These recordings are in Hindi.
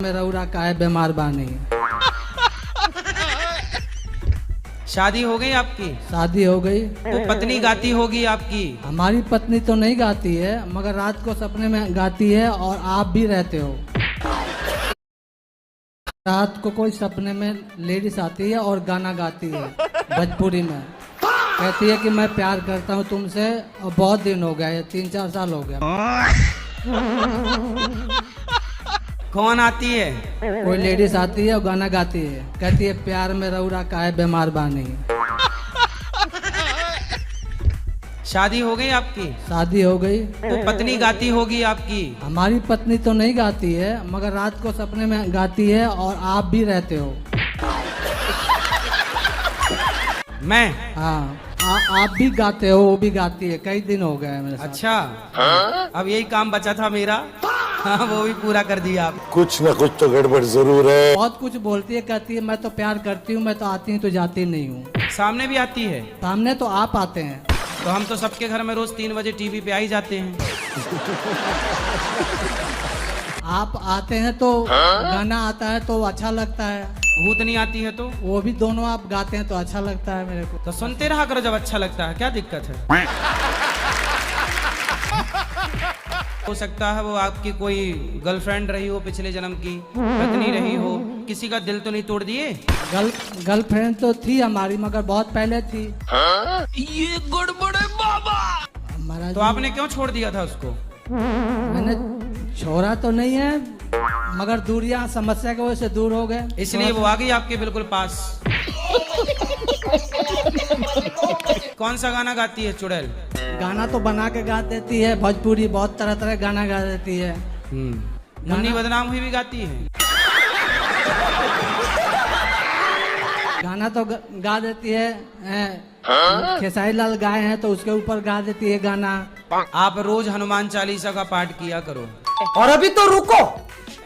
में रउरा काहे बीमार बानी। शादी हो गई आपकी? शादी हो गई। तो पत्नी गाती होगी आपकी? हमारी पत्नी तो नहीं गाती है, मगर रात को सपने में गाती है और आप भी रहते हो। रात को कोई सपने में लेडीज आती है और गाना गाती है भोजपुरी में। कहती है कि मैं प्यार करता हूँ तुमसे और बहुत दिन हो गया, 3-4 साल हो गया। कौन आती है? कोई लेडीज आती है और गाना गाती है, कहती है प्यार में रउरा काहे बीमार बानी। शादी हो गई आपकी? शादी हो गई। तो पत्नी गाती होगी आपकी? हमारी पत्नी तो नहीं गाती है, मगर रात को सपने में गाती है और आप भी रहते हो। मैं? हाँ, आप भी गाते हो, वो भी गाती है। कई दिन हो गए मेरे साथ। अच्छा, अब यही काम बचा था मेरा। हाँ, वो भी पूरा कर दिया आप। कुछ न कुछ तो गड़बड़ जरूर है। बहुत कुछ बोलती है, कहती है मैं तो प्यार करती हूँ, मैं तो आती हूँ तो जाती नहीं हूँ। सामने भी आती है? सामने तो आप आते हैं। तो हम तो सबके घर में रोज 3 बजे टीवी पे आ ही जाते हैं। आप आते हैं तो गाना आता है तो अच्छा लगता है। भूतनी आती है तो? वो भी दोनों आप गाते हैं तो अच्छा लगता है मेरे को। तो सुनते रहा करो जब अच्छा लगता है, क्या दिक्कत है? हो सकता है वो आपकी कोई गर्लफ्रेंड रही हो, पिछले जन्म की पत्नी रही हो। किसी का दिल तो नहीं तोड़ दिए? गर्लफ्रेंड तो थी हमारी, मगर बहुत पहले थी। ये गड़बड़ है बाबा। महाराज तो आपने क्यों छोड़ दिया था उसको? मैंने छोड़ा तो नहीं है, मगर दूरियां समस्या की वजह से दूर हो गए, इसलिए वो आ गई आपके बिल्कुल पास। कौन सा गाना गाती है चुड़ैल? गाना तो बना के गा देती है, भोजपुरी बहुत तरह तरह गाना गा देती है। मुन्नी बदनाम हुई भी गाती है। गाना तो गा देती है। खेसारी लाल गाए हैं तो उसके ऊपर गा देती है गाना। आप रोज हनुमान चालीसा का पाठ किया करो। और अभी तो रुको,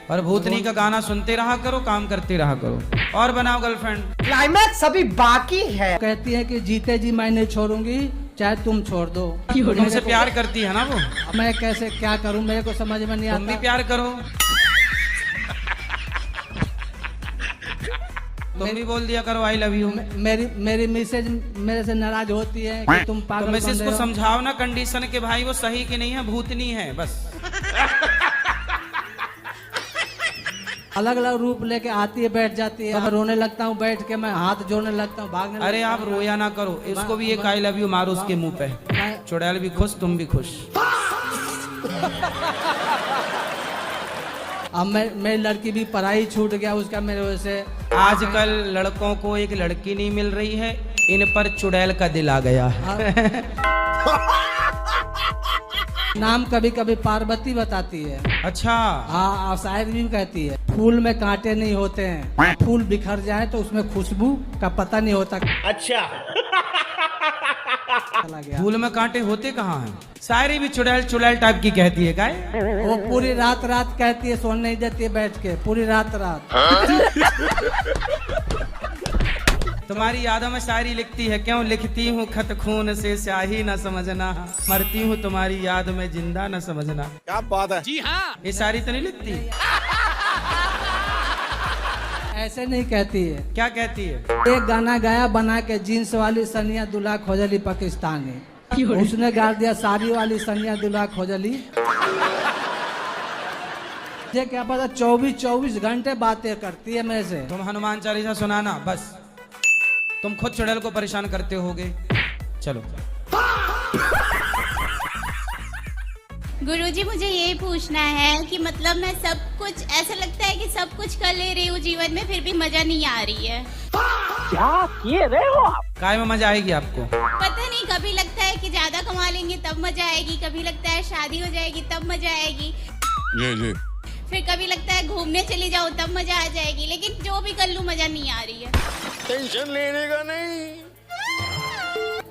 और भूतनी का गाना सुनते रहा करो, काम करते रहा करो। और बनाओ गर्लफ्रेंड। क्लाइमैक्स अभी बाकी है। कहती है कि जीते जी मैं नहीं छोड़ूंगी, चाहे तुम छोड़ दो। तुमसे प्यार करती है ना वो? मैं कैसे क्या करूं, मेरे को समझ में नहीं तुम भी आता। प्यार करो। तुम भी बोल दिया करो आई लव यू। मेरी मिसेज मेरे से नाराज होती है कि तुम तो पागल मिसेस बन को रहे हो। समझाओ ना कंडीशन के भाई वो सही की नहीं है, भूतनी है बस। अलग अलग रूप लेके आती है, बैठ जाती है। मैं रोने लगता हूँ, बैठ के मैं हाथ जोड़ने लगता हूँ, भागने अरे आप रोया ना करो, इसको भी एक आई लव यू मारो उसके मुंह पे। चुड़ैल भी खुश, तुम भी खुश। अब मेरी लड़की भी पढ़ाई छूट गया उसका मेरे वजह से। आजकल लड़कों को एक लड़की नहीं मिल रही है, इन पर चुड़ैल का दिल आ गया है। नाम कभी कभी पार्वती बताती है। अच्छा, हाँ, और शायद भी कहती है फूल में कांटे नहीं होते हैं, फूल बिखर जाए तो उसमें खुशबू का पता नहीं होता। अच्छा, चला गया। फूल में कांटे होते कहाँ हैं? शायरी भी चुड़ैल चुड़ैल टाइप की कहती है काय? वो पूरी रात रात कहती है, सोने नहीं देती है बैठ के, पूरी रात रात। तुम्हारी यादों में शायरी लिखती है, क्यों लिखती हूँ खत खून से स्याही न समझना, मरती हूँ तुम्हारी याद में जिंदा न समझना। क्या बात है। जी हाँ, ये शायरी तो नहीं लिखती? ऐसे नहीं कहती है। क्या कहती है? एक गाना गाया बना के, जीन्स वाली सनिया दुल्हा खोजली पाकिस्तानी। उसने गा दिया साड़ी वाली सनिया दुल्हा खोजली। ये क्या पता 24 घंटे बातें करती है मेरे से। तुम हनुमान चालीसा सुनाना बस, तुम खुद चुड़ैल को परेशान करते होगे। चलो। गुरुजी, मुझे ये पूछना है कि मतलब मैं सब कुछ, ऐसा लगता है कि सब कुछ कर ले रही हूँ जीवन में, फिर भी मजा नहीं आ रही है। क्या किए रहे हो आप? काय में मजा आएगी आपको? पता नहीं, कभी लगता है कि ज्यादा कमा लेंगे तब मजा आएगी, कभी लगता है शादी हो जाएगी तब मजा आएगी, फिर कभी लगता है घूमने चली जाओ तब मजा आ जाएगी, लेकिन जो भी कर लूँ मजा नहीं आ रही है। टेंशन लेने का नहीं।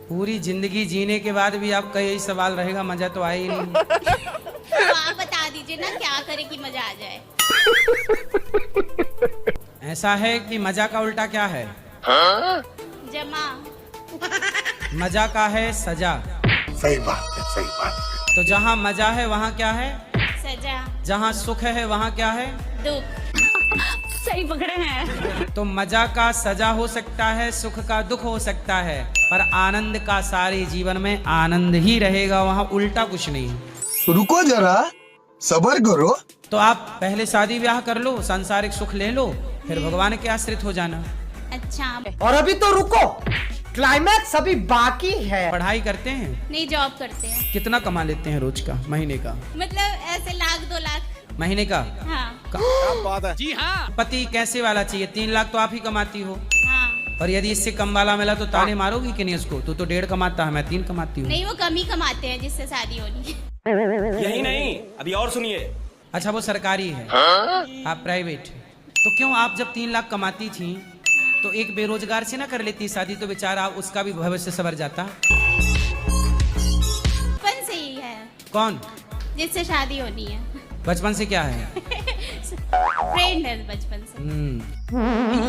पूरी जिंदगी जीने के बाद भी आपका यही सवाल रहेगा, मजा तो आया ही नहीं। तो आप बता दीजिए ना, क्या करे कि मजा आ जाए। ऐसा है कि मजा का उल्टा क्या है? जमा। मजा का है सजा। सही बात है, सही बात है। तो जहाँ मजा है वहाँ क्या है? सजा। जहाँ सुख है वहाँ क्या है? दुख। सही पकड़े हैं। तो मजा का सजा हो सकता है, सुख का दुख हो सकता है, पर आनंद का सारे जीवन में आनंद ही रहेगा, वहाँ उल्टा कुछ नहीं। रुको जरा, सब्र करो। तो आप पहले शादी ब्याह कर लो, सांसारिक सुख ले लो, फिर भगवान के आश्रित हो जाना। अच्छा, और अभी तो रुको, क्लाइमैक्स अभी बाकी है। पढ़ाई करते हैं? नहीं, जॉब करते हैं। कितना कमा लेते हैं रोज का, महीने का? मतलब ऐसे 1-2 लाख। महीने का? हाँ क्या बात है। जी हाँ। पति कैसे वाला चाहिए? 3 लाख तो आप ही कमाती हो, हाँ। और यदि इससे कम वाला मिला तो ताने मारोगी कि नहीं उसको? तू तो 1.5 कमाता है, मैं 3 कमाती हूँ। नहीं, वो कम ही कमाते हैं जिससे शादी होनी है। यही नहीं, अभी और सुनिए। अच्छा, वो सरकारी है, आप प्राइवेट। तो क्यों आप जब 3 लाख कमाती थी तो एक बेरोजगार से ना कर लेती शादी, तो बेचारा उसका भी भविष्य संवर जाता। बचपन से ही है। कौन? जिससे शादी होनी है। बचपन से क्या है? फ्रेंड है बचपन से।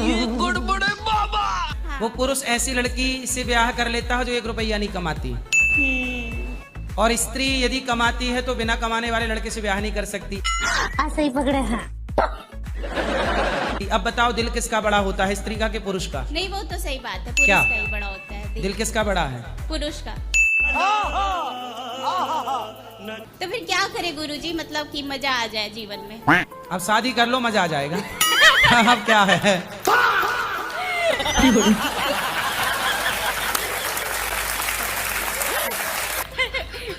ये गुड़बड़े बाबा। हाँ। वो पुरुष ऐसी लड़की से ब्याह कर लेता है जो 1 रुपया नहीं कमाती, और स्त्री यदि कमाती है तो बिना कमाने वाले लड़के से ब्याह नहीं कर सकती। सही पकड़े हैं। अब बताओ, दिल किसका बड़ा होता है, स्त्री का कि पुरुष का? नहीं, वो तो सही बात है, पुरुष क्या? का ही बड़ा होता है दिल किसका बड़ा है? पुरुष का। तो फिर क्या करे गुरुजी, मतलब कि मजा आ जाए जीवन में। अब शादी कर लो, मजा आ जाएगा। अब क्या है?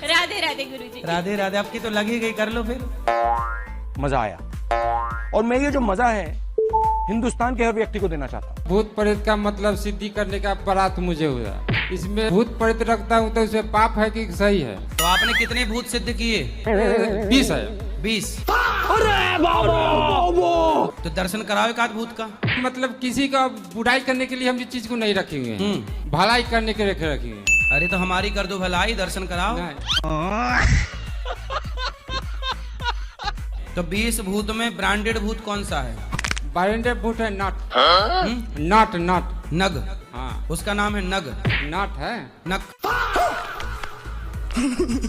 राधे राधे गुरुजी। राधे राधे। आपकी तो लगी गई, कर लो फिर। मजा आया, और मैं ये जो मजा है हिंदुस्तान के हर व्यक्ति को देना चाहता हूँ। भूत प्रेत का मतलब सिद्धि करने का बारात मुझे हुआ। इसमें भूत प्रेत रखता हूँ तो उसे पाप है कि सही है? तो आपने कितने भूत सिद्ध किए? 20 है। 20? तो दर्शन कराओ एक आध भूत का। मतलब किसी का बुराई करने के लिए हम इस चीज को नहीं रखे हुए हैं, भलाई करने के लिए रखे हुए हैं। अरे तो हमारी कर दो भलाई, दर्शन कराओ। तो 20 भूत में ब्रांडेड भूत कौन सा है? ब्रांडेड भूत है नट। नट नग। हाँ, उसका नाम है नग। नट है। नग।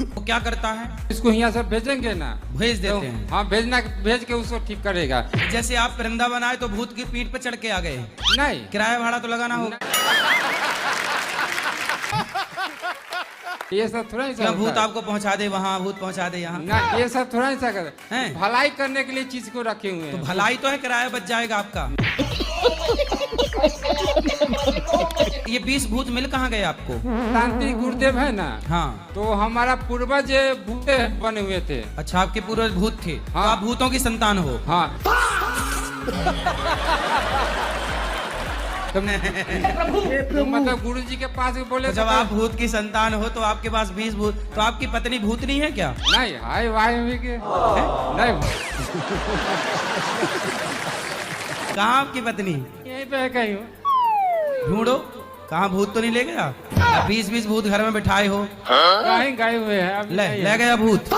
वो क्या करता है? इसको यहाँ से भेजेंगे ना, भेज तो, देते हैं। हाँ भेज के उसको ठीक करेगा। जैसे आप परिंदा बनाए तो भूत की पीठ पे चढ़ के आ गए, नहीं, किराया भाड़ा तो लगाना होगा। ये सब थोड़ा ही क्या भूत आपको पहुंचा दे वहाँ, भूत पहुंचा दे यहाँ? ना, ये सब थोड़ा ही कर हैं? भलाई करने के लिए चीज को रखे हुए तो हैं। भलाई तो है, किराया बच जाएगा आपका। ये 20 भूत मिल कहाँ गए आपको? शांति गुरुदेव है ना, हाँ, तो हमारा पूर्वज भूत बने हुए थे। अच्छा, आपके पूर्वज भूत थे। हाँ। तो आप भूतों की संतान हो। हाँ। तो मतलब गुरुजी के पास बोले तो जब आप भूत की संतान हो तो आपके पास 20 भूत, तो आपकी पत्नी भूतनी है क्या? नहीं, हाय वाई के नहीं। कहाँ आपकी पत्नी? यहीं पे कहीं हो। ढूंढो, कहाँ भूत तो नहीं ले गया? 20 भूत घर में बिठाए हो। कहीं गए हुए हैं, अब ले गया भूत।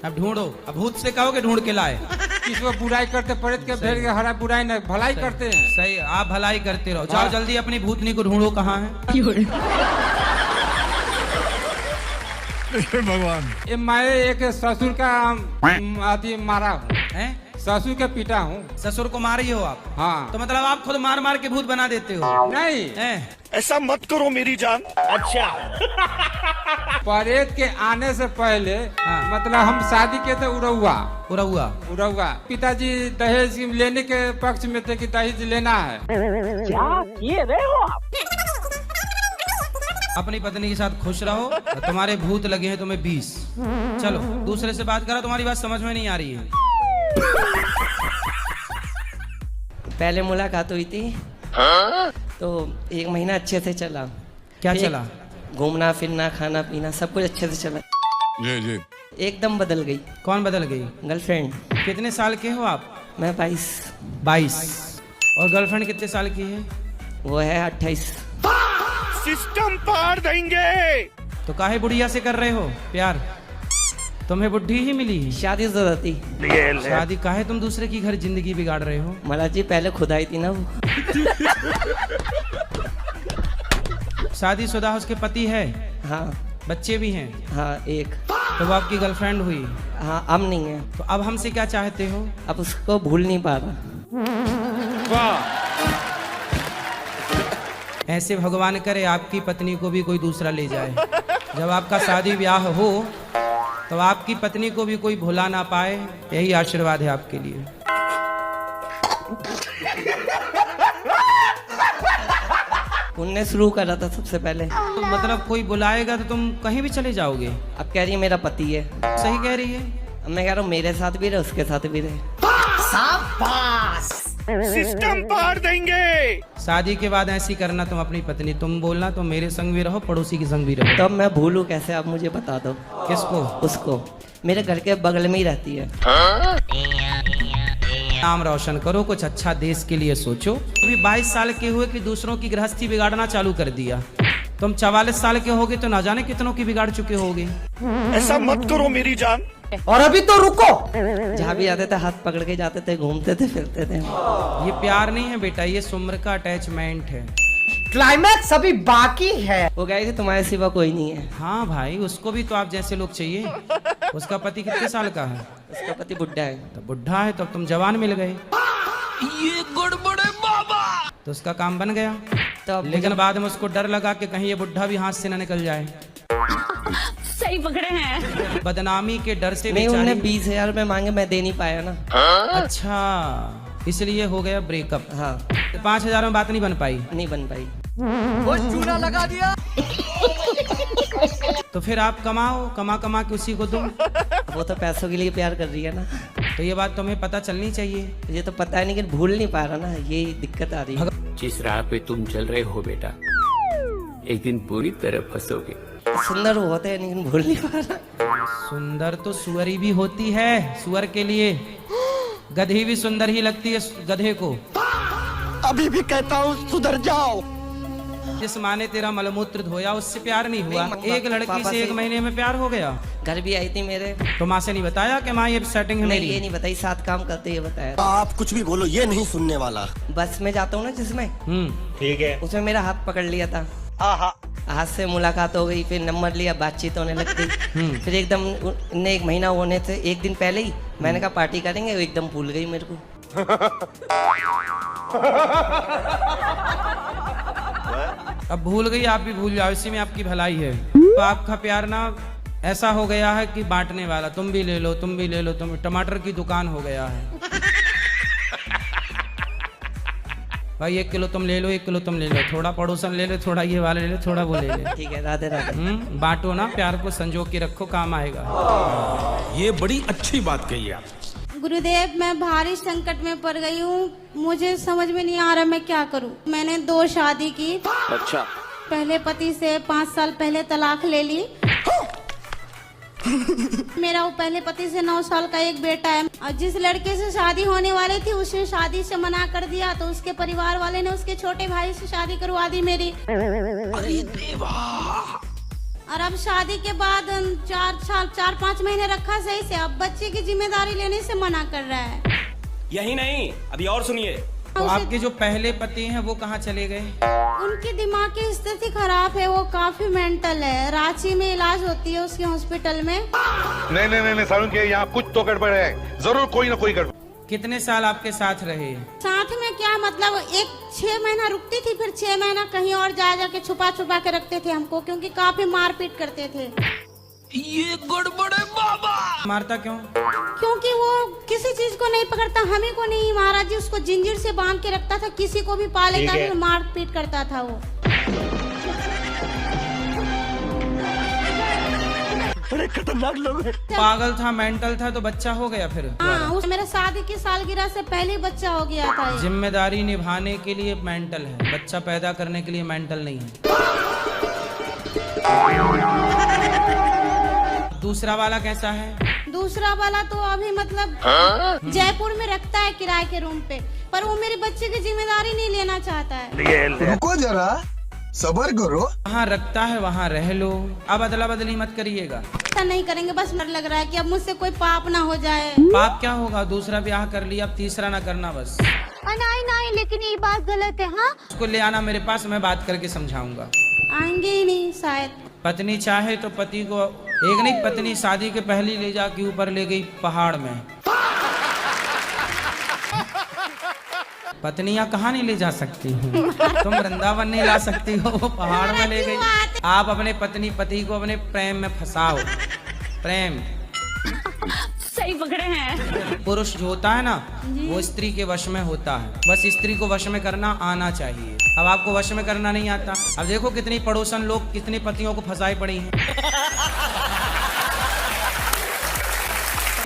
अब ढूंढो, अब भूत से कहो कि ढूंढ के लाए। किसको बुराई करते प्रेत के भेज के हरा बुराई नहीं, भलाई करते हैं। सही, आप भलाई करते रहो। जाओ जल्दी अपनी भूतनी को ढूंढो, कहाँ है? भगवान। ये मैं एक ससुर का आदि मारा हूँ, हैं? ससुर के पिता हूँ। ससुर को मारी हो आप? हाँ। तो मतलब आप खुद मार मार के भूत बना देते हो? नहीं, हैं? ऐसा मत करो मेरी जान। अच्छा, प्रेत के आने से पहले हाँ। मतलब हम शादी किए थे उड़ौआ। उड़ौआ। पिताजी दहेज लेने के पक्ष में थे कि दहेज लेना है। क्या किए रहे हो आप? अपनी पत्नी के साथ खुश रहो, और तुम्हारे भूत लगे हैं तुम्हें 20। चलो दूसरे से बात करो, तुम्हारी बात समझ में नहीं आ रही है। पहले मुलाकात हुई थी तो 1 महीना अच्छे से चला। क्या फिर चला? घूमना फिरना खाना पीना सब कुछ अच्छे से चला। जी। एकदम बदल गई कौन बदल गई? गर्लफ्रेंड। कितने साल के हो आप? मैं 22। 22। और गर्लफ्रेंड कितने साल की है? वो है 28। सिस्टम पार देंगे। तो काहे बुढ़िया से कर रहे हो प्यार? तुम्हें बुढ़ी ही मिली? शादी जरूरत थी। शादी काहे तुम दूसरे की घर जिंदगी बिगाड़ रहे हो? महाराज जी पहले खुदाई थी ना वो। शादीशुदा उसके पति है? हाँ। बच्चे भी हैं? हाँ, एक। तो वो आपकी गर्लफ्रेंड हुई? हाँ अब नहीं है। तो अब हमसे क्या चाहते हो? अब उसको भूल नहीं पा रहा। ऐसे भगवान करे आपकी पत्नी को भी कोई दूसरा ले जाए। जब आपका शादी ब्याह हो तो आपकी पत्नी को भी कोई भुला ना पाए, यही आशीर्वाद है आपके लिए। उनने शुरू करा था सबसे पहले। तो मतलब कोई बुलाएगा तो तुम कहीं भी चले जाओगे? अब कह रही है मेरा पति है। सही कह रही है। अब मैं कह रहा हूँ मेरे साथ भी रहे, उसके साथ भी रहे। सिस्टम पार देंगे। शादी के बाद ऐसी करना तुम अपनी पत्नी, तुम बोलना तुम मेरे संग भी रहो, पड़ोसी के संग भी रहो। तब मैं भूलूं कैसे, आप मुझे बता दो। किसको? उसको। मेरे घर के बगल में ही रहती है। नाम रोशन करो, कुछ अच्छा देश के लिए सोचो। अभी 22 साल के हुए कि दूसरों की गृहस्थी बिगाड़ना चालू कर दिया। तुम 44 साल के होगे तो ना जाने कितनों की बिगाड़ चुके होगे। ऐसा मत करो मेरी जान। और अभी तो रुको। जहाँ भी जाते थे हाथ पकड़ के जाते थे, घूमते थे, फिरते थे। ये प्यार नहीं है बेटा, ये सुम्र का अटैचमेंट है। क्लाइमैक्स अभी बाकी है। वो कहे कि तुम्हारे सिवा कोई नहीं है। हाँ भाई, उसको भी तो आप जैसे लोग चाहिए। उसका पति कितने साल का है? उसका पति बुढ़ा है। तो बुढ़ा है, तब तुम जवान मिल गए। ये गड़बड़ है बाबा। तो उसका काम बन गया। तो लेकिन बाद में उसको डर लगा कि कहीं ये बुढ़ा भी हाथ से ना निकल जाए। सही पकड़े हैं। बदनामी के डर से नहीं, उन्होंने बेचारी। 20,000 रुपए मांगे, मैं दे नहीं पाया ना। अच्छा, इसलिए हो गया ब्रेकअप। हाँ। तो 5,000 में बात नहीं बन पाई? नहीं बन पाई। वो चूना लगा दिया। तो फिर आप कमाओ, कमा कमा के उसी को दो। वो तो पैसों के लिए प्यार कर रही है ना। तो ये बात तुम्हें पता चलनी चाहिए। ये तो पता है, लेकिन भूल नहीं पा रहा ना, ये दिक्कत आ रही है। जिस राह पे तुम चल रहे हो बेटा, एक दिन पूरी तरह फंसोगे। सुंदर होते हैं लेकिन भूल नहीं पा रहा। सुंदर तो सुअरी भी होती है, सुअर के लिए। गधी भी सुंदर ही लगती है गधे को। अभी भी कहता हूँ सुधर जाओ। जिस माँ ने तेरा मलमूत्र धोया उससे प्यार नहीं हुआ। नहीं, एक लड़की पापा से 1 महीने में प्यार हो गया। घर भी आई थी मेरे। तो माँ से नहीं बताया कि माँ ये सेटिंग है नहीं, मेरी? ये नहीं बताई, साथ काम करते ये बताया। आप कुछ भी बोलो, ये नहीं सुनने वाला। बस में जाता हूँ ना जिसमें, ठीक है। उसमें मेरा हाथ पकड़ लिया था। हाथ से मुलाकात हो गई, फिर नंबर लिया, बातचीत होने लग गई। फिर एकदम ने 1 महीना होने से 1 दिन पहले ही मैंने कहा पार्टी करेंगे, वो एकदम भूल गई मेरे को। अब भूल गई, आप भी भूल जाओ, इसी में आपकी भलाई है। तो आपका प्यार ना ऐसा हो गया है कि बांटने वाला, तुम भी ले लो, तुम भी ले लो, तुम टमाटर की दुकान हो गया है। भाई 1 किलो तुम ले लो, 1 किलो तुम ले लो, थोड़ा पड़ोसन ले लो, थोड़ा ये वाला ले लो, थोड़ा वो ले ले। ठीक है, राधे राधे। बांटो ना, प्यार को संजो के रखो, काम आएगा। ये बड़ी अच्छी बात कही आप। गुरुदेव, मैं भारी संकट में पड़ गई हूँ। मुझे समझ में नहीं आ रहा मैं क्या करूँ। मैंने 2 शादी की। अच्छा। पहले पति से 5 साल पहले तलाक ले ली। मेरा वो पहले पति से 9 साल का एक बेटा है। और जिस लड़के से शादी होने वाली थी उसे शादी से मना कर दिया, तो उसके परिवार वाले ने उसके छोटे भाई से शादी करवा दी मेरी। अरे देवा। और अब शादी के बाद 4-5 महीने रखा सही से, अब बच्चे की जिम्मेदारी लेने से मना कर रहा है। यही नहीं, अभी और सुनिए। तो आपके जो पहले पति हैं वो कहाँ चले गए? उनकी दिमाग की स्थिति खराब है, वो काफी मेंटल है। रांची में इलाज होती है उसके हॉस्पिटल में। नहीं सारुण के यहाँ कुछ तो गड़बड़ है, जरूर कोई ना कोई गड़बड़। कितने साल आपके साथ रहे? साथ में क्या मतलब, 6 महीना रुकती थी, फिर 6 महीना कहीं और जाके छुपा के रखते थे हमको, क्योंकि काफी मारपीट करते थे। ये गड़बड़ है बाबा। मारता क्यों? क्योंकि वो किसी चीज को नहीं पकड़ता, हमें को नहीं, महाराज जी उसको जंजीर से बांध के रखता था, किसी को भी पा लेता था, मारपीट करता था वो। बड़े खतरनाक लोग हैं। पागल था, मेंटल था, तो बच्चा हो गया फिर? हाँ, मेरा शादी की सालगिरह से पहले ही बच्चा हो गया था। जिम्मेदारी निभाने के लिए मेंटल है, बच्चा पैदा करने के लिए मेंटल नहीं है। दूसरा वाला कैसा है? दूसरा वाला तो अभी मतलब जयपुर में रखता है किराए के रूम पे, पर वो मेरे बच्चे की जिम्मेदारी नहीं लेना चाहता है। रुको जरा, सबर करो। वहाँ रखता है वहाँ रह लो, अब अदला बदली मत करिएगा। ऐसा नहीं करेंगे, बस डर लग रहा है कि अब मुझसे कोई पाप ना हो जाए। पाप क्या होगा, दूसरा ब्याह कर लिया, अब तीसरा ना करना बस। नहीं, लेकिन ये बात गलत है। हाँ, उसको ले आना मेरे पास, मैं बात करके समझाऊंगा। आएंगे ही नहीं शायद। पत्नी चाहे तो पति को एक नहीं पत्नी शादी के पहले ले जाके ऊपर ले गई पहाड़ में। पत्नियां कहाँ नहीं ले जा सकती हैं? तुम वृंदावन नहीं ला सकती हो, वो पहाड़ में ले गई। आप अपने पति को अपने प्रेम में फंसाओ। प्रेम सही पकड़े हैं। पुरुष जो होता है ना वो स्त्री के वश में होता है, बस स्त्री को वश में करना आना चाहिए। अब आपको वश में करना नहीं आता। अब देखो कितनी पड़ोसन लोग कितनी पतियों को फंसाए पड़ी हैं।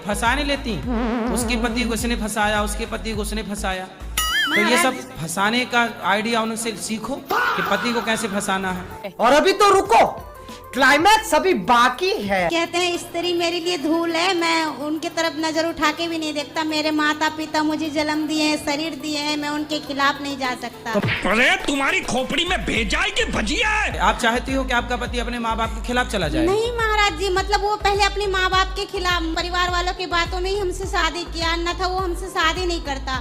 फंसा नहीं लेती, उसकी पति को उसने फंसाया, उसके पति को उसने फंसाया। तो ये सब फंसाने का आइडिया उनसे सीखो कि पति को कैसे फंसाना है। और अभी तो रुको, क्लाइमैक्स अभी बाकी है। कहते हैं स्त्री मेरे लिए धूल है, मैं उनकी तरफ नजर उठा के भी नहीं देखता। मेरे माता पिता मुझे जन्म दिए हैं, शरीर दिए हैं, मैं उनके खिलाफ नहीं जा सकता। अरे तुम्हारी खोपड़ी में भेजा है कि भजिया है? आप चाहती हो कि आपका पति अपने माँ बाप के खिलाफ चला जाए? नहीं महाराज जी, मतलब वो पहले अपने माँ बाप के खिलाफ, परिवार वालों की बातों में ही हमसे शादी किया, न था वो हमसे शादी नहीं करता।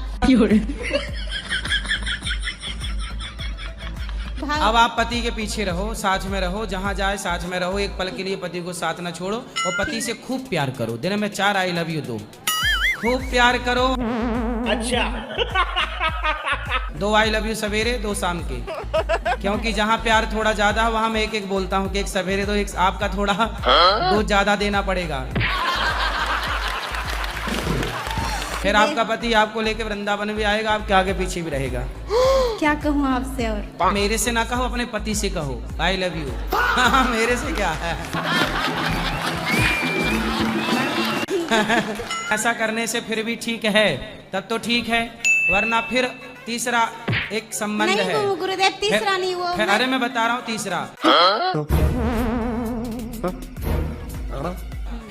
अब आप पति के पीछे रहो, साथ में रहो, जहाँ जाए साथ में रहो। एक पल के लिए पति को साथ न छोड़ो और पति से खूब प्यार करो। दिन में 4 आई लव यू दो, खूब प्यार करो। अच्छा 2 आई लव यू सवेरे, 2 शाम के, क्योंकि जहाँ प्यार थोड़ा ज्यादा है वहाँ मैं एक बोलता हूँ कि एक सवेरे दो, एक आपका थोड़ा 2 ज्यादा देना पड़ेगा। फिर आपका पति आपको लेके वृंदावन भी आएगा, आपके आगे पीछे भी रहेगा। क्या कहूँ आपसे? और मेरे से ना कहो, अपने पति से कहो आई लव यू। मेरे से क्या है? ऐसा करने से फिर भी ठीक है, तब तो ठीक है, वरना फिर तीसरा एक संबंध नहीं है। वो गुरुदेव तीसरा नहीं वो फिर अरे मैं बता रहा हूँ तीसरा।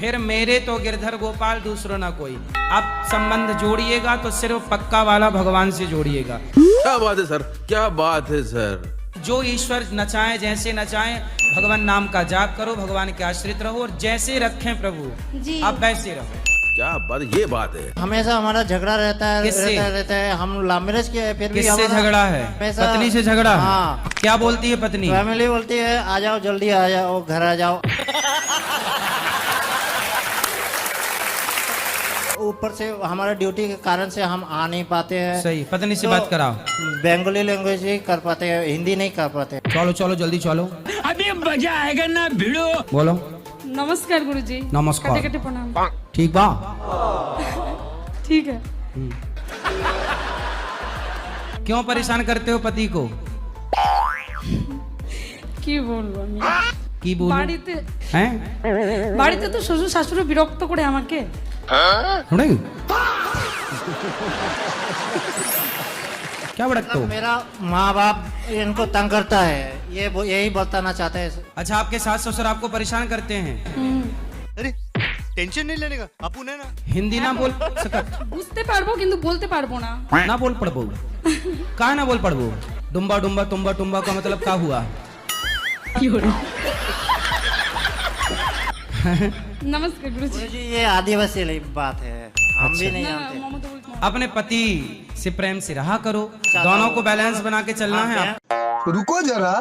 फिर मेरे तो गिरधर गोपाल, दूसरो ना कोई। अब संबंध जोड़िएगा तो सिर्फ पक्का वाला भगवान से जोड़िएगा। क्या बात है सर, क्या बात है सर। जो ईश्वर नचाए, जैसे नचाए, भगवान नाम का जाप करो, भगवान के आश्रित रहो और जैसे रखें प्रभु जी, आप वैसे रहो। क्या बात, ये बात है। हमें हमारा झगड़ा रहता है, किससे? रहता है। हम लव मैरिज किए हैं, फिर भी किससे हमारा झगड़ा है? हमेशा- पत्नी से झगड़ा है? हाँ। क्या बोलती है पत्नी? फैमिली बोलती है आ जाओ, जल्दी आ जाओ, घर आ जाओ। ऊपर से हमारा ड्यूटी के कारण से हम आ नहीं पाते हैं। सही, पत्नी से तो बात कराओ। बंगाली लैंग्वेज ही कर पाते हैं, हिंदी नहीं कर पाते। चलो चलो जल्दी चलो, अभी मजा आएगा ना भिड़ो। बोलो। नमस्कार गुरुजी। नमस्कार। कटे कटे प्रणाम। ठीक बा? ठीक है। क्यों परेशान करते हो पति को? কি বলবো আমি? কি বলবো? বাড়িতে हैं? বাড়িতে তো শ্বশুর শাশুড়ি বিরক্ত করে আমাকে। नहीं? क्या भड़कते हो? मेरा माँ बाप इनको तंग करता है, यही बताना चाहते हैं। अच्छा, आपके सास ससुर आपको परेशान करते हैं? अरे टेंशन नहीं लेने का, अपन है ना। हिंदी ना बोल सकत? বুঝতে পারবো কিন্তু বলতে পারবো না। ना बोल पड़बो? का ना बोल पड़बो? डुम्बा डुम्बा तुम्बा टुम्बा का मतलब क्या हुआ? नमस्कार गुरुजी। गुरुजी ये आदिवासी बात है, हम भी नहीं जानते। अपने पति से प्रेम से रहा करो, दोनों को बैलेंस बना के चलना है। रुको जरा,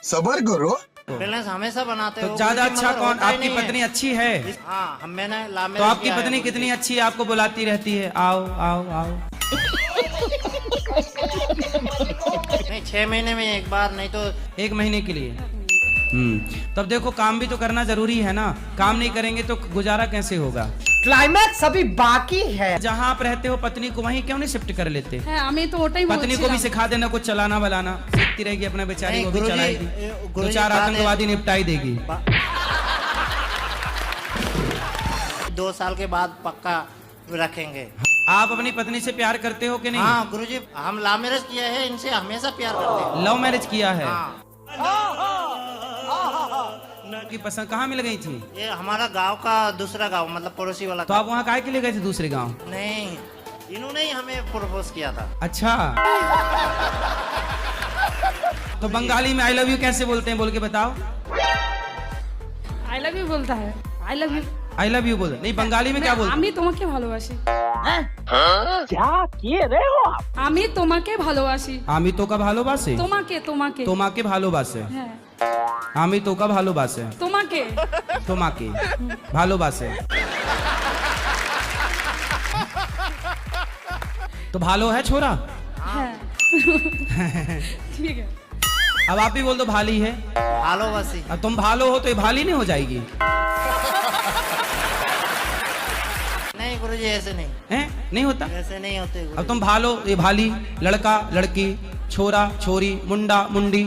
सबर करो। बैलेंस हमेशा बनाते तो हो। ज्यादा गुरुजी, अच्छा मगर कौन? होता ही आपकी नहीं है। पत्नी अच्छी है? हाँ, मैंने लव मैरिज तो आपकी किया है। पत्नी कितनी अच्छी है, आपको बुलाती रहती है आओ आओ आओ। नहीं, 6 महीने में एक बार, नहीं तो 1 महीने के लिए। तब देखो काम भी तो करना जरूरी है ना, काम नहीं करेंगे तो गुजारा कैसे होगा? क्लाइमैक्स अभी बाकी है। जहाँ आप रहते हो पत्नी को वहीं क्यों नहीं शिफ्ट कर लेते? হ্যাঁ আমি তো ওটাই पत्नी को भी सिखा देना कुछ चलाना बलाना, सीखती रहेगी, अपने बेचारी नहीं, को भी गुरुजी, चलाएगी, गुरुजी, 2-4 बात है- आतंकवादी निपटाई देगी। 2 साल के बाद पक्का रखेंगे। आप अपनी पत्नी से प्यार करते हो कि नहीं? हाँ गुरुजी, हम लव मैरिज किया है, इनसे हमेशा प्यार करते हैं। लव मैरिज किया है? हाँ। की पसंद कहाँ मिल गई थी? ये हमारा गांव का दूसरा गांव, मतलब पड़ोसी वाला तो आप वहाँ काहे के लिए गए थे दूसरे गांव? नहीं, इन्होंने ही हमें प्रपोज किया था। अच्छा, तो बंगाली में आई लव यू कैसे बोलते हैं, बोल के बताओ। আই লাভ ইউ বলতা है। I love you. I love you बोल, नहीं बंगाली में क्या बोलते? আমি তোমাকে ভালোবাসি। क्या किए रहे हो आप? আমি তোমাকে ভালোবাসি। আমি তোকা ভালোবাসে? তোমাকে তোমাকে। তোমাকে ভালোবাসে। হ্যাঁ। আমি তোকা ভালোবাসে তোমাকে তোমাকে ভালোবাসে तो भालो है छोरा है ठीक है अब आप ही बोल दो भाली है भालोबासी अब तुम भालो हो तो ये भाली नहीं हो जाएगी नहीं गुरुजी ऐसे नहीं हैं नहीं होता ऐसे नहीं होते अब तुम भालो ये भाली लड़का लड़की छोरा छोरी मुंडा मुंडी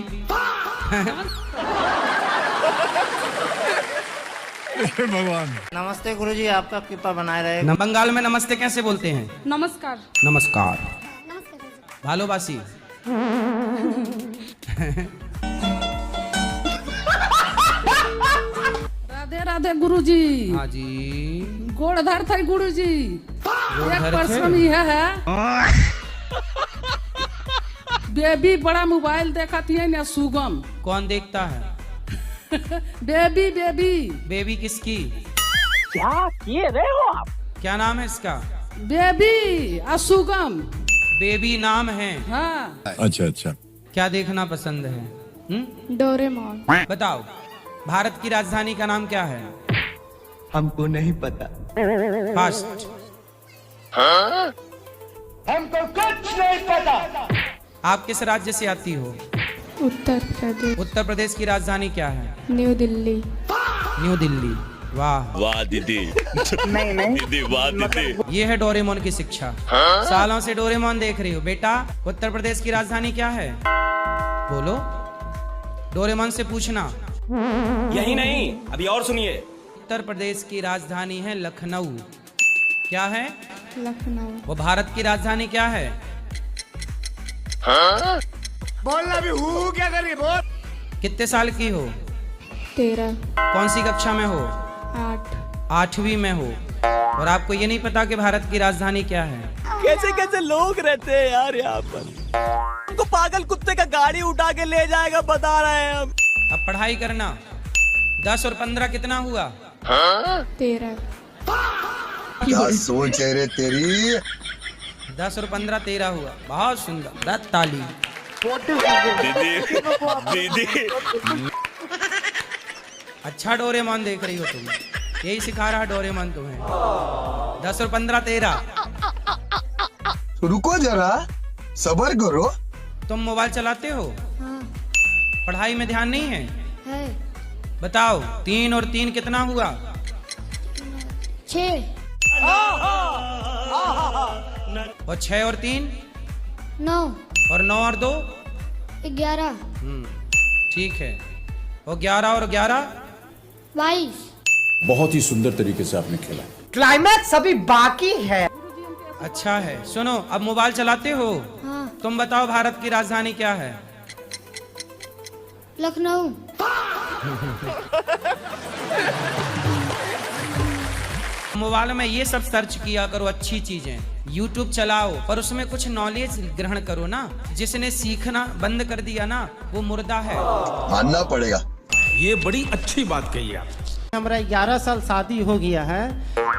भगवान। नमस्ते गुरुजी, आपका कृपा बनाए रहे। बंगाल में नमस्ते कैसे बोलते हैं? नमस्कार नमस्कार भालोबासी राधे राधे गुरुजी। हाँ जी गोड़धर थे गुरुजी। एक थे? प्रश्न यह है बेबी बड़ा मोबाइल देखा थी ना सुगम कौन देखता है? बेबी बेबी बेबी किसकी? क्या किए रहे हो आप? क्या नाम है इसका? बेबी असुगम। बेबी नाम है। हाँ अच्छा अच्छा। क्या देखना पसंद है? डोरेमोन। बताओ भारत की राजधानी का नाम क्या है? हमको नहीं पता। फास्ट हमको कुछ नहीं पता। आप किस राज्य से आती हो? उत्तर प्रदेश। उत्तर प्रदेश की राजधानी क्या है? न्यू दिल्ली। न्यू दिल्ली। वाह वाह दीदी नहीं नहीं दीदी वाह दीदी ये है डोरेमोन की शिक्षा। सालों से डोरेमोन देख रही हो बेटा। उत्तर प्रदेश की राजधानी क्या है? बोलो डोरेमोन से पूछना। यही नहीं अभी और सुनिए। उत्तर प्रदेश की राजधानी है लखनऊ। क्या है? लखनऊ। वो भारत की राजधानी क्या है? बोलना भी हूँ क्या करिए बोल। कितने साल की हो? 13। कौन सी कक्षा में हो? 8। 8वीं में हो। और आपको ये नहीं पता कि भारत की राजधानी क्या है? कैसे कैसे लोग रहते हैं यार यहाँ पर। उनको पागल कुत्ते का गाड़ी उठा के ले जाएगा बता रहे हैं हम। अब पढ़ाई करना। 10 और 15 कितना हुआ? 13। क्या सोच है रे तेरी? 10 और 15 13 हुआ। बहुत सुंदर। रत ताली। दीदी दीदी अच्छा डोरेमोन देख रही हो तुम। यही सिखा रहा डोरेमोन तुम्हें। 10 और 15 13। रुको जरा सबर करो। तुम मोबाइल चलाते हो? हाँ। पढ़ाई में ध्यान नहीं है? है। बताओ 3 और 3 कितना हुआ? 6। और 6 और 3? 9। और 9 और 2? 11। ठीक है। और 11 और 11? 22। बहुत ही सुंदर तरीके से आपने खेला। क्लाइमैक्स अभी बाकी है। अच्छा है। सुनो अब मोबाइल चलाते हो? हाँ। तुम बताओ भारत की राजधानी क्या है? लखनऊ। मोबाइल में ये सब सर्च किया करो अच्छी चीजें। YouTube चलाओ पर उसमें कुछ नॉलेज ग्रहण करो ना। जिसने सीखना बंद कर दिया ना वो मुर्दा है। मानना पड़ेगा। ये बड़ी अच्छी बात कही आप। हमारा 11 साल शादी हो गया है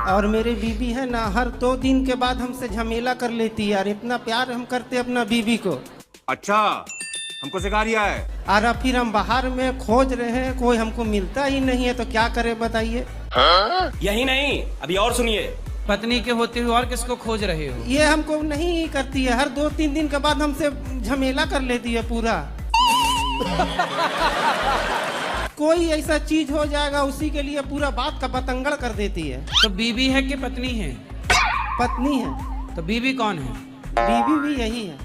और मेरी बीबी है ना हर 2 दिन के बाद हमसे झमेला कर लेती है यार। इतना प्यार हम करते अपना बीबी को। अच्छा हमको सिखा रिया है। और अब फिर हम बाहर में खोज रहे हैं, कोई हमको मिलता ही नहीं है तो क्या करें बताइए। यही नहीं अभी और सुनिए। पत्नी के होते हुए और किसको खोज रहे हो? ये हमको नहीं करती है। हर 2-3 दिन के बाद हमसे झमेला कर लेती है पूरा। कोई ऐसा चीज हो जाएगा उसी के लिए पूरा बात का बतंगड़ कर देती है। तो बीबी है कि पत्नी है? पत्नी है। तो बीबी कौन है? बीबी भी यही है।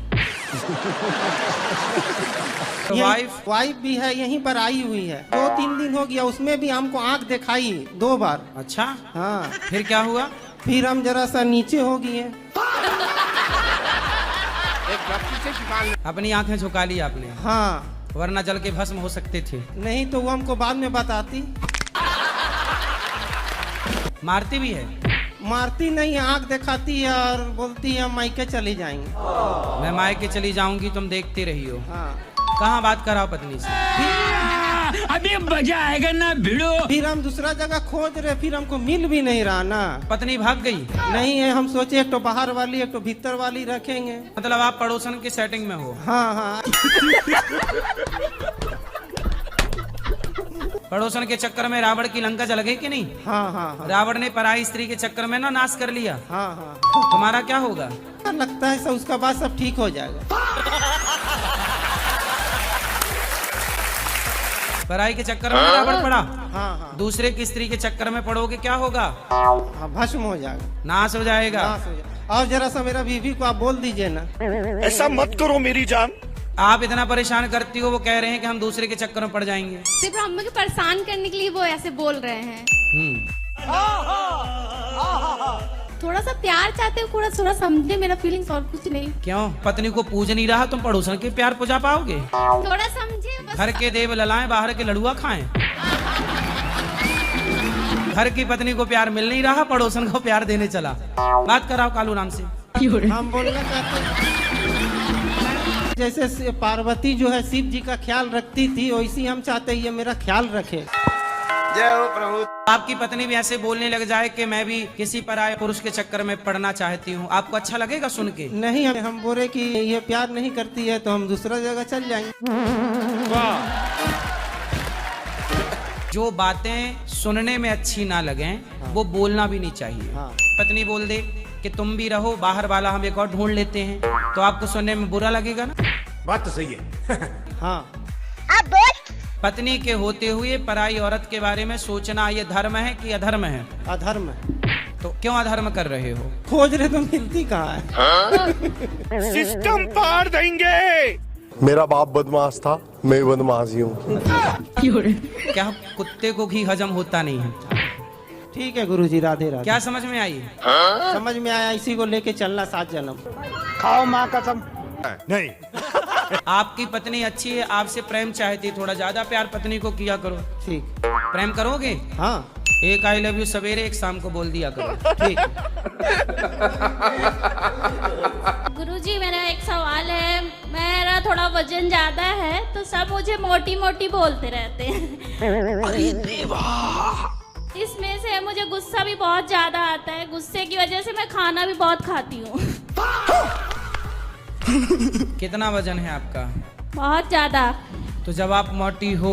तो वाइफ? वाइफ भी है, यहीं पर आई हुई है। 2-3 दिन हो गया, उसमें भी हमको आंख दिखाई 2 बार। अच्छा हाँ। फिर क्या हुआ? फिर हम जरा सा नीचे हो गए। अपनी आंखें झुका ली आपने। हाँ। वरना जल के भस्म हो सकते थे। नहीं तो वो हमको बाद में बताती। मारती भी है? मारती नहीं, आंख दिखाती है और बोलती है हम मायके चली जाएंगे। मैं मायके चली जाऊंगी तुम देखती रही हो। हाँ। कहाँ बात कराओ पत्नी से? अभी मजा आएगा ना भिड़ो। फिर हम दूसरा जगह खोज रहे, फिर हमको मिल भी नहीं रहा ना। पत्नी भाग गई? नहीं है, हम सोचे एक तो बाहर वाली एक तो भीतर वाली रखेंगे। मतलब आप पड़ोसन की सेटिंग में हो? हाँ हाँ। पड़ोसन के चक्कर में रावण की लंका जल गई कि नहीं? हाँ हाँ हाँ रावण ने पराई स्त्री के चक्कर में ना नाश कर लिया। हाँ हाँ। तुम्हारा क्या होगा? लगता है सब उसका बाद सब ठीक हो जाएगा। पराई के चक्कर में रावण पड़ा। हाँ हाँ। दूसरे की स्त्री के चक्कर में पड़ोगे क्या होगा? हाँ, भस्म हो जाएगा, नाश हो जाएगा। नाश हो जाएगा। और जरा सा मेरा बीवी को आप बोल दीजिए ना। ऐसा मत करो मेरी जान। आप इतना परेशान करती हो, वो कह रहे हैं कि हम दूसरे के चक्कर में पड़ जाएंगे। सिर्फ हमें परेशान करने के लिए वो ऐसे बोल रहे हैं। थोड़ा सा प्यार चाहते हो, थोड़ा समझे मेरा फीलिंग्स और कुछ नहीं। क्यों? पत्नी को पूज नहीं रहा, तुम पड़ोसन के प्यार पूजा पाओगे? थोड़ा समझे बस। घर के देव ललाएं, बाहर के लड़ुआ खाएं। घर की पत्नी को प्यार मिल नहीं रहा, पड़ोसन को प्यार देने चला। बात कराओ कालू राम से। हम बोलना चाहते हैं जैसे पार्वती जो है शिव जी का ख्याल रखती थी, वैसी हम चाहते हैं ये मेरा ख्याल रखे। जय हो प्रभु। आपकी पत्नी भी ऐसे बोलने लग जाए कि मैं भी किसी पराये पुरुष के चक्कर में पड़ना चाहती हूँ, आपको अच्छा लगेगा सुन के? नहीं, हम बोले कि ये प्यार नहीं करती है तो हम दूसरा जगह चल जाएंगे। जो बातें सुनने में अच्छी ना लगे वो बोलना भी नहीं चाहिए। पत्नी बोल दे कि तुम भी रहो, बाहर वाला हम एक और ढूंढ लेते हैं, तो आपको सुनने में बुरा लगेगा ना? बात तो सही है। हाँ। पत्नी के होते हुए पराई औरत के बारे में सोचना ये धर्म है कि अधर्म है? अधर्म है। तो क्यों अधर्म कर रहे हो? खोज रहे तो मिलती कहाँ है? सिस्टम पार देंगे। मेरा बाप बदमाश था, मैं बदमाश ही हूँ। क्या कुत्ते को घी हजम होता नहीं है? ठीक है गुरुजी, राधे राधे। क्या समझ में आई? समझ में आया, इसी को लेके चलना 7 जन्म। खाओ माँ कसम। नहीं। आपकी पत्नी अच्छी है, आपसे प्रेम चाहती है, थोड़ा ज्यादा प्यार पत्नी को किया करो। ठीक। प्रेम करोगे? हाँ। एक आई लव यू सवेरे, एक शाम को बोल दिया करो। ठीक। गुरुजी मेरा एक सवाल है, मेरा थोड़ा वजन ज्यादा है तो सब मुझे मोटी मोटी बोलते रहते हैं। अरे देवा। इसमें से मुझे गुस्सा भी बहुत ज्यादा आता है, गुस्से की वजह से मैं खाना भी बहुत खाती हूँ। कितना वजन है आपका? बहुत ज्यादा। तो जब आप मोटी हो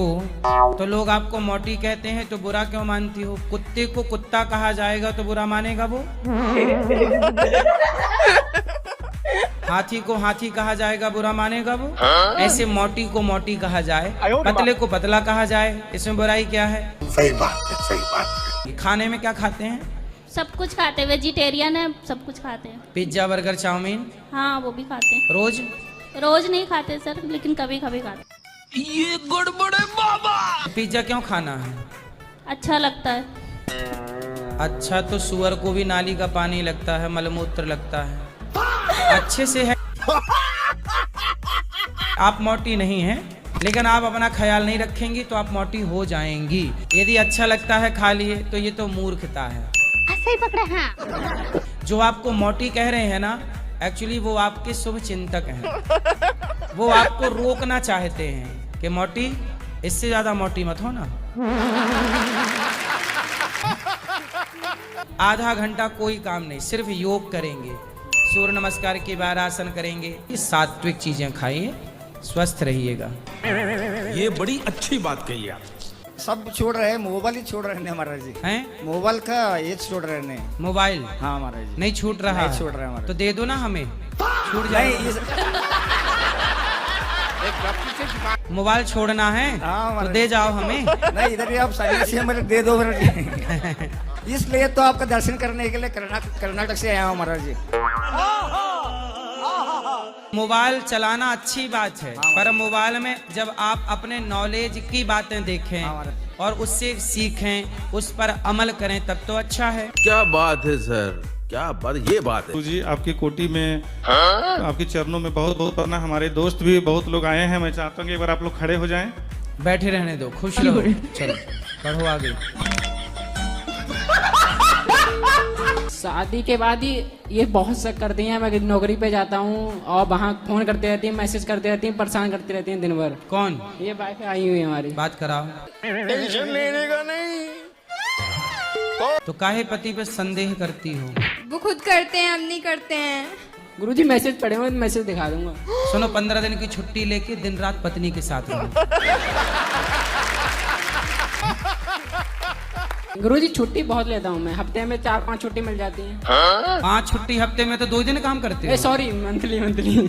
तो लोग आपको मोटी कहते हैं तो बुरा क्यों मानती हो? कुत्ते को कुत्ता कहा जाएगा तो बुरा मानेगा वो? हाथी को हाथी कहा जाएगा, बुरा मानेगा वो? ऐसे मोटी को मोटी कहा जाए, पतले को पतला कहा जाए, इसमें बुराई क्या है? सही बात है, सही बात है। खाने में क्या खाते हैं? सब कुछ खाते हैं, वेजिटेरियन है, सब कुछ खाते हैं। Pizza, burger, chowmein? हाँ वो भी खाते हैं। रोज? रोज नहीं खाते सर, लेकिन कभी कभी खाते। ये गड़बड़ है बाबा। पिज्जा क्यों खाना है? अच्छा लगता है। अच्छा, तो सुअर को भी नाली का पानी लगता है, मलमूत्र लगता है, अच्छे से है। आप मोटी नहीं हैं, लेकिन आप अपना ख्याल नहीं रखेंगी तो आप मोटी हो जाएंगी। यदि अच्छा लगता है खा लिए तो ये तो मूर्खता है। ऐसे ही पकड़े हैं। जो आपको मोटी कह रहे हैं ना, एक्चुअली वो आपके शुभ चिंतक हैं। वो आपको रोकना चाहते हैं कि मोटी, इससे ज्यादा मोटी मत हो ना। आधा घंटा कोई काम नहीं, सिर्फ योग करेंगे, सूर्य नमस्कार के बाद आसन करेंगे, ये सात्विक चीजें खाइए, स्वस्थ रहिएगा। ये बड़ी अच्छी बात कही आप। सब छोड़ रहे हैं, मोबाइल ही छोड़ रहे हैं महाराज जी। हैं? मोबाइल का ये छोड़ रहे हैं। मोबाइल? हाँ महाराज जी। नहीं छूट रहा? नहीं छूट रहा है महाराज। तो दे दो ना हमें, छूट जाए। मोबाइल छोड़ना है? हाँ, तो दे जाओ हमें। नहीं, इधर ही आप से मेरे दे दो महाराज। इसलिए तो आपका दर्शन करने के लिए कर्नाटक से आया हूँ महाराज जी। मोबाइल चलाना अच्छी बात है, पर मोबाइल में जब आप अपने नॉलेज की बातें देखें और उससे सीखें, उस पर अमल करें, तब तो अच्छा है। क्या बात है सर, क्या बात, ये बात है जी। आपकी कोटी में, आपके चरणों में बहुत बहुत प्रणाम। हमारे दोस्त भी बहुत लोग आए हैं, मैं चाहता हूँ कि एक बार आप लोग खड़े हो जाएं। बैठे रहने दो, खुश रहो। चलो बढ़ो आगे। शादी के बाद ही ये बहुत शक करती हैं। मैं नौकरी पे जाता हूँ और वहाँ फोन करते रहती हैं, मैसेज करते रहती हैं, परेशान करती रहती हैं दिन भर। कौन? ये वाइफ आई हुई है हमारी। बात कराओ। टेंशन लेने का नहीं। तो काहे पति पे संदेह करती हो? वो खुद करते हैं, हम नहीं करते हैं। गुरुजी मैसेज पढ़े हुए, मैसेज दिखा दूंगा। सुनो, 15 दिन की छुट्टी लेके दिन रात पत्नी के साथ रहो। गुरुजी छुट्टी बहुत लेता हूँ मैं, हफ्ते में 4-5 छुट्टी मिल जाती है। 5 छुट्टी हफ्ते में तो 2 दिन काम करते हो। सॉरी, मंथली महीने।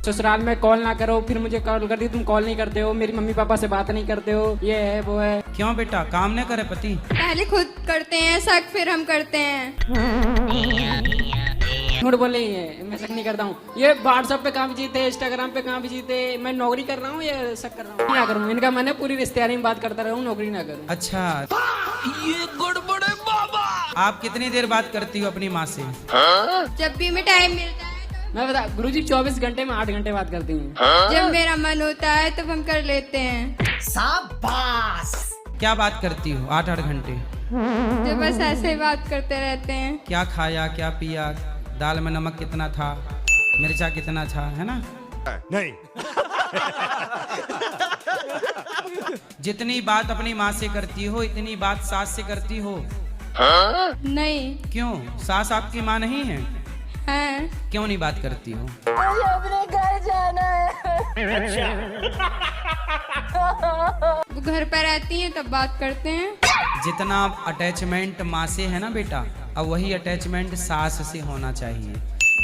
ससुराल में कॉल ना करो, फिर मुझे कॉल करती तुम कॉल नहीं करते हो, मेरी मम्मी पापा से बात नहीं करते हो, ये है वो है। क्यों बेटा, काम नहीं करे पति? पहले खुद करते हैं शक, फिर हम करते हैं। झूठ बोले ही है, मैं शक नहीं करता हूँ। ये व्हाट्सएप पे कहाँ बिजी थे, इंस्टाग्राम पे कहाँ बिजी थे, मैं नौकरी कर रहा हूँ या शक कर रहा हूँ? क्या करूँ, इनका मैंने पूरी रिश्तेदारी में बात करता रहूँ, नौकरी ना करूँ। अच्छा, ये गड़बड़ है बाबा। आप कितनी देर बात करती हो अपनी माँ से? जब भी हमें टाइम मिलता है। मैं बता गुरुजी 24 घंटे में 8 घंटे बात करती हूँ। जब मेरा मन होता है तब हम कर लेते हैं। शाबाश। क्या बात करती हो 8-8 घंटे? जो बस ऐसे ही बात करते रहते हैं। क्या खाया, क्या पिया, दाल में नमक कितना था, मिर्चा कितना था, है ना? नहीं। जितनी बात अपनी माँ से करती हो इतनी बात सास से करती हो? नहीं। क्यों, सास आपकी माँ नहीं है? क्यों नहीं बात करती हो? मुझे अपने घर जाना है। वो घर पर रहती हैं तब बात करते हैं। जितना अटैचमेंट माँ से है ना बेटा, अब वही अटैचमेंट सास से होना चाहिए।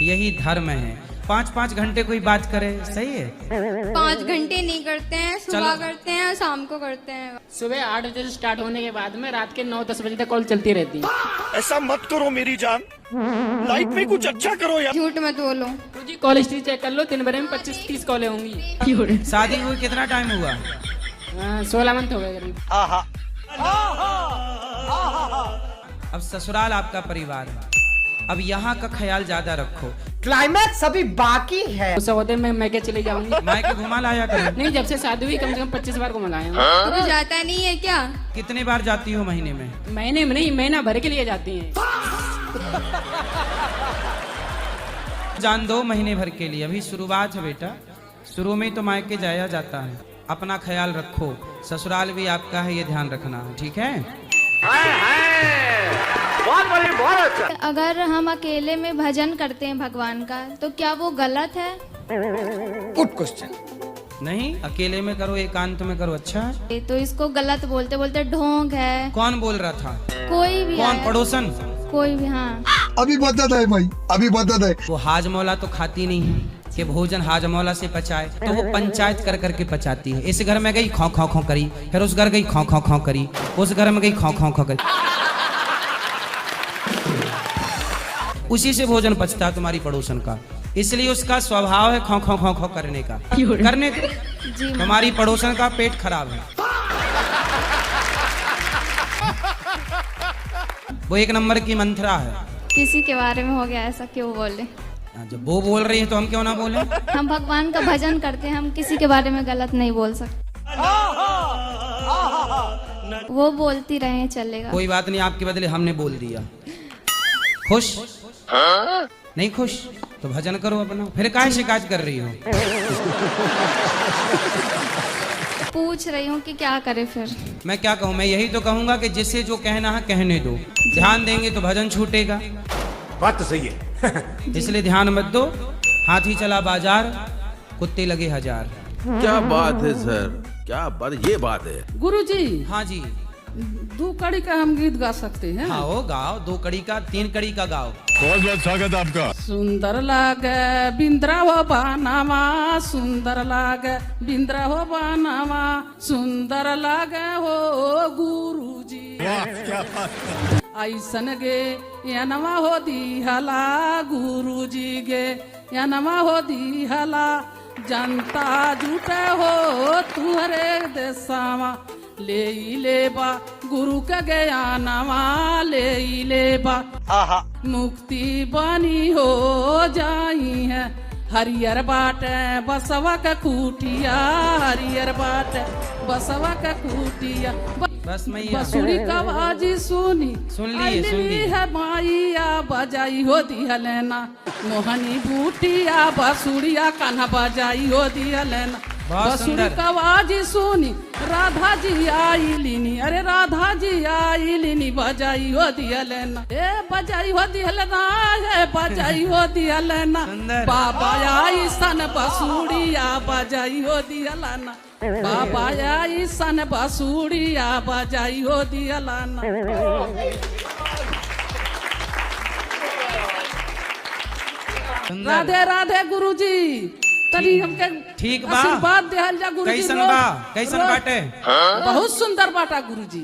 यही धर्म है। 5-5 घंटे कोई बात करे, सही है? 5 घंटे नहीं करते हैं, सुबह करते हैं और शाम को करते हैं। सुबह 8 बजे से स्टार्ट होने के बाद में रात के 9-10 बजे तक कॉल चलती रहती है। ऐसा मत करो मेरी जान, लाइफ में कुछ अच्छा करो यार। झूठ मत बोलो। जी कॉल हिस्ट्री चेक कर लो, दिन भर में 25-30 कॉलें होंगी। शादी हुई कितना टाइम हुआ? 16 मंथ हो गए करीब। अब ससुराल आपका परिवार है, अब यहाँ का ख्याल ज्यादा रखो। क्लाइमैक्स अभी बाकी है। गुस्सा होते मैं क्या चली जाऊंगी। मैं के घुमा लाया करूं। नहीं, जब से शादी हुई कम से कम 25 बार घुमा लाया हूं। तो जाता नहीं है क्या? कितने बार जाती हो महीने में? महीने में नहीं, महीना भर के लिए जाती हैं। जान दो, महीने भर के लिए, अभी शुरुआत है बेटा। शुरू में तो मायके जाया जाता है। अपना ख्याल रखो, ससुराल भी आपका है, ये ध्यान रखना, ठीक है? बहुत अगर हम अकेले में भजन करते हैं भगवान का तो क्या वो गलत है? Good question. नहीं, अकेले में करो, एकांत में करो, अच्छा है। तो इसको गलत बोलते बोलते ढोंग है। कौन बोल रहा था? कोई भी। कौन, पड़ोसन? कोई भी। हाँ, अभी बदत है भाई, अभी बदत है। वो हाजमौला तो खाती नहीं है कि भोजन हाजमौला से पचाए, तो वो पंचायत कर करके पचाती है। इस घर में गई खौ खौ खौ करी, फिर उस घर गई खौ खौ खौ करी, उस घर में गई खौ खौ खौ करी, उसी से भोजन पचता है तुम्हारी पड़ोसन का। इसलिए उसका स्वभाव है खौ खौ खौ खौ करने का। करने को तुम्हारी पड़ोसन का पेट खराब है। वो 1 नंबर की मंत्रा है। किसी के बारे में हो गया ऐसा, क्यों बोले? जब वो बोल रही है तो हम क्यों ना बोले? हम भगवान का भजन करते हैं, हम किसी के बारे में गलत नहीं बोल सकते। वो बोलती रहे, चलेगा। कोई बात नहीं, आपके बदले हमने बोल दिया। खुश? नहीं खुश तो भजन करो अपना, फिर काहे शिकायत कर रही हो? पूछ रही हूँ कि क्या करे फिर। मैं क्या कहूँ, मैं यही तो कहूँगा कि जिसे जो कहना है कहने दो। ध्यान देंगे तो भजन छूटेगा। बात तो सही है। इसलिए ध्यान मत दो। हाथी चला बाजार, कुत्ते लगे 1000। क्या बात है सर, क्या बात, ये बात है। गुरुजी। हाँ जी। 2 कड़ी का हम गीत गा सकते हैं। हाँ वो गाओ, 2 कड़ी का, 3 कड़ी का गाओ। बहुत बहुत स्वागत है आपका। सुंदर लागे बिंद्रा हो बानावा, सुंदर लागे बिंद्रा हो बानावा, सुंदर लागे हो गुरुजी। क्या बात। ऐसन गे यनवा हो दिहला गुरुजी गे, यनवा हो दिहला, जनता जुटे हो तुहरे देसावा, ले बा गुरु का ज्ञानवा, ले बा मुक्ति बनी हो जाई है। हरियर बाटे बसवा का कुटिया, हरियर बाटे बसवा का कुटिया। बस बसुरी का आवाजी सुनी, सुन ली है माइया बजाई हो दिहलेना, मोहनी बूटिया बसुरिया कान्हा बजाई हो दिहलेना, बहुत बसुरी सुंदर। कवाजी सुनी राधा जी आई लीनी, अरे राधा जी आई लीनी, बजाई हो दिया लेना, ए बजाई हो दिया लेना, ए बजाई हो दिया लेना, बाबा आई सन बसूड़िया बजाई हो दिया लाना, बाबा आई सन बसूड़िया बजाई हो दिया लाना। राधे राधे गुरुजी, तनी हमके ठीक बा। आशीर्वाद देहल जा गुरुजी। कैसन बा? कैसन बाटे? बहुत सुंदर बाटा गुरुजी।